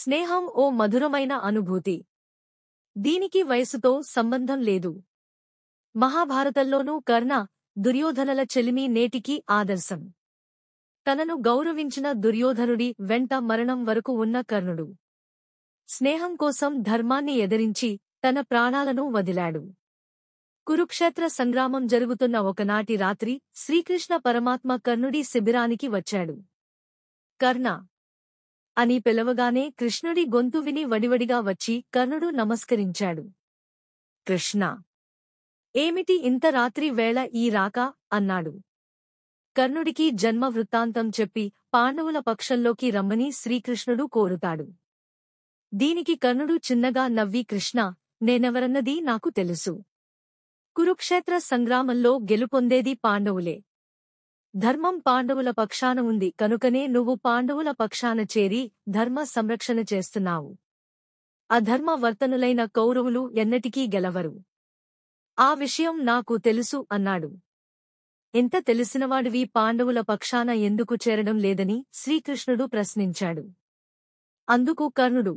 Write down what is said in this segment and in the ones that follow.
స్నేహం ఓ మధురమైన అనుభూతి. దీనికి వయసుతో సంబంధం లేదు. మహాభారతంలోనూ కర్ణ, దుర్యోధనల చెలిమి నేటికీ ఆదర్శం. తనను గౌరవించిన దుర్యోధనుడి వెంట మరణం వరకు ఉన్న కర్ణుడు స్నేహం కోసం ధర్మాన్ని ఎదిరించి తన ప్రాణాలను వదిలాడు. కురుక్షేత్ర సంగ్రామం జరుగుతున్న ఒకనాటి రాత్రి శ్రీకృష్ణ పరమాత్మ కర్ణుడి శిబిరానికి వచ్చాడు. కర్ణ అని పిలవగానే కృష్ణుడి గొంతు విని వడివడిగా వచ్చి కర్ణుడు నమస్కరించాడు. కృష్ణ, ఏమిటి ఇంత రాత్రి వేళ ఈ రాక అన్నాడు. కర్ణుడికి జన్మ వృత్తాంతం చెప్పి పాండవుల పక్షంలోకి రమ్మని శ్రీకృష్ణుడు కోరుతాడు. దీనికి కర్ణుడు చిన్నగా నవ్వి కృష్ణ, నేనెవరన్నది నాకు తెలుసు. కురుక్షేత్ర సంగ్రామంలో గెలుపొందేది పాండవులే. ధర్మం పాండవుల పక్షాన ఉంది కనుకనే నువ్వు పాండవుల పక్షాన చేరి ధర్మ సంరక్షణ చేస్తున్నావు. అధర్మ వర్తనులైన కౌరవులు ఎన్నటికీ గెలవరు. ఆ విషయం నాకు తెలుసు అన్నాడు. ఎంత తెలిసినవాడివి పాండవుల పక్షాన ఎందుకు చేరడం లేదని శ్రీకృష్ణుడు ప్రశ్నించాడు. అందుకు కర్ణుడు,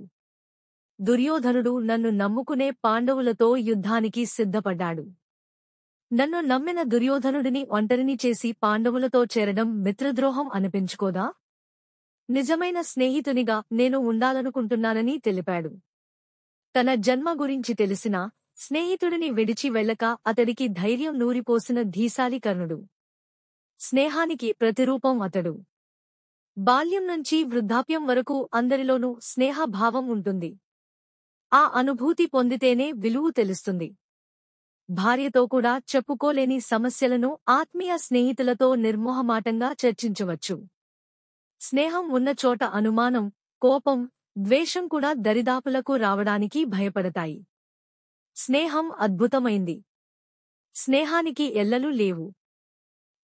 దుర్యోధనుడు నన్ను నమ్ముకునే పాండవులతో యుద్ధానికి సిద్ధపడ్డాడు. నన్ను నమ్మిన దుర్యోధనుడిని ఒంటరిని చేసి పాండవులతో చేరడం మిత్రద్రోహం అనిపించుకోదా? నిజమైన స్నేహితునిగా నేను ఉండాలనుకుంటున్నానని తెలిపాడు. తన జన్మ గురించి తెలిసినా స్నేహితుడిని విడిచి వెళ్ళక అతడికి ధైర్యం నూరిపోసిన ధీశాలి కర్ణుడు. స్నేహానికి ప్రతిరూపం అతడు. బాల్యం నుంచి వృద్ధాప్యం వరకు అందరిలోనూ స్నేహభావం ఉంటుంది. ఆ అనుభూతి పొందితేనే విలువ తెలుస్తుంది. భార్యతో కూడా చెప్పుకోలేని సమస్యలను ఆత్మీయ స్నేహితులతో నిర్మోహమాటంగా చర్చించవచ్చు. స్నేహం ఉన్న చోట అనుమానం, కోపం, ద్వేషం కూడా దరిదాపులకు రావడానికి భయపడతాయి. స్నేహం అద్భుతమైంది. స్నేహానికి ఎల్లలు లేవు.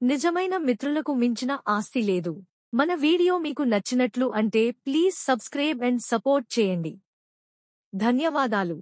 నిజమైన మిత్రులకు మించిన ఆస్తి లేదు. మన వీడియో మీకు నచ్చినట్లు అంటే ప్లీజ్ సబ్స్క్రైబ్ అండ్ సపోర్ట్ చేయండి. ధన్యవాదాలు.